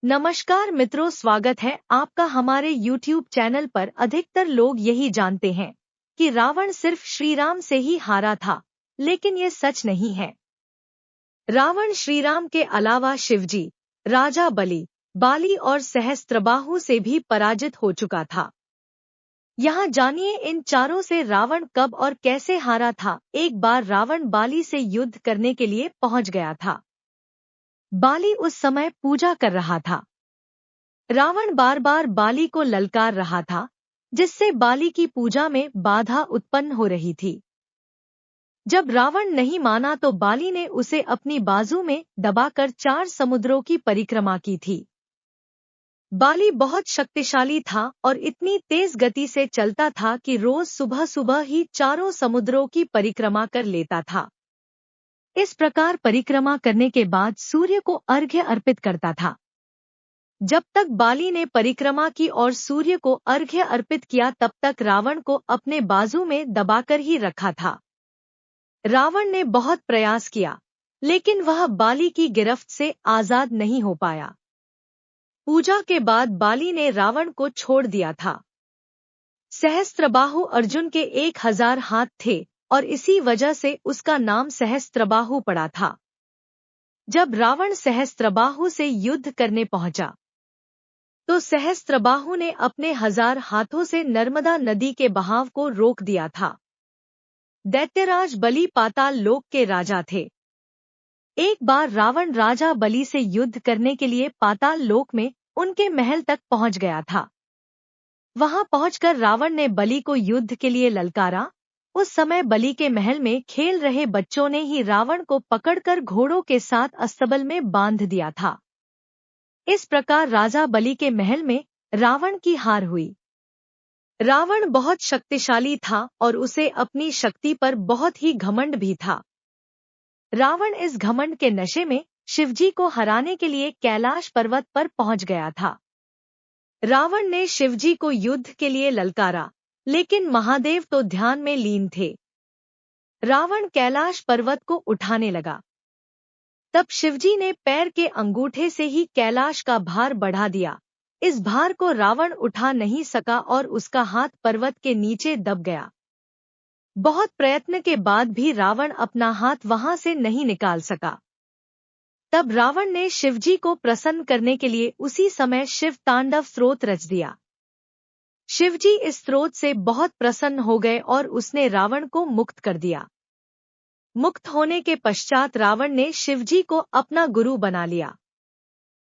नमस्कार मित्रों, स्वागत है आपका हमारे YouTube चैनल पर। अधिकतर लोग यही जानते हैं कि रावण सिर्फ श्री राम से ही हारा था, लेकिन ये सच नहीं है। रावण श्री राम के अलावा शिवजी, राजा बलि, बाली और सहस्त्रबाहु से भी पराजित हो चुका था। यहाँ जानिए इन चारों से रावण कब और कैसे हारा था। एक बार रावण बाली से युद्ध करने के लिए पहुंच गया था। बाली उस समय पूजा कर रहा था। रावण बार बार बाली को ललकार रहा था, जिससे बाली की पूजा में बाधा उत्पन्न हो रही थी। जब रावण नहीं माना तो बाली ने उसे अपनी बाजू में दबाकर 4 समुद्रों की परिक्रमा की थी। बाली बहुत शक्तिशाली था और इतनी तेज गति से चलता था कि रोज सुबह सुबह ही 4 समुद्रों की परिक्रमा कर लेता था। इस प्रकार परिक्रमा करने के बाद सूर्य को अर्घ्य अर्पित करता था। जब तक बाली ने परिक्रमा की और सूर्य को अर्घ्य अर्पित किया, तब तक रावण को अपने बाजू में दबाकर ही रखा था। रावण ने बहुत प्रयास किया, लेकिन वह बाली की गिरफ्त से आजाद नहीं हो पाया। पूजा के बाद बाली ने रावण को छोड़ दिया था। सहस्त्रबाहु अर्जुन के 1000 हाथ थे और इसी वजह से उसका नाम सहस्त्रबाहु पड़ा था। जब रावण सहस्त्रबाहु से युद्ध करने पहुंचा, तो सहस्त्रबाहु ने अपने 1000 हाथों से नर्मदा नदी के बहाव को रोक दिया था। दैत्यराज बलि पाताल लोक के राजा थे। एक बार रावण राजा बलि से युद्ध करने के लिए पाताल लोक में उनके महल तक पहुंच गया था। वहां पहुंचकर रावण ने बलि को युद्ध के लिए ललकारा। उस समय बलि के महल में खेल रहे बच्चों ने ही रावण को पकड़कर घोड़ों के साथ अस्तबल में बांध दिया था। इस प्रकार राजा बलि के महल में रावण की हार हुई। रावण बहुत शक्तिशाली था और उसे अपनी शक्ति पर बहुत ही घमंड भी था। रावण इस घमंड के नशे में शिवजी को हराने के लिए कैलाश पर्वत पर पहुंच गया था। रावण ने शिवजी को युद्ध के लिए ललकारा, लेकिन महादेव तो ध्यान में लीन थे। रावण कैलाश पर्वत को उठाने लगा। तब शिवजी ने पैर के अंगूठे से ही कैलाश का भार बढ़ा दिया। इस भार को रावण उठा नहीं सका और उसका हाथ पर्वत के नीचे दब गया। बहुत प्रयत्न के बाद भी रावण अपना हाथ वहां से नहीं निकाल सका। तब रावण ने शिवजी को प्रसन्न करने के लिए उसी समय शिव तांडव स्तोत्र रच दिया। शिवजी इस स्तोत्र से बहुत प्रसन्न हो गए और उसने रावण को मुक्त कर दिया। मुक्त होने के पश्चात रावण ने शिवजी को अपना गुरु बना लिया।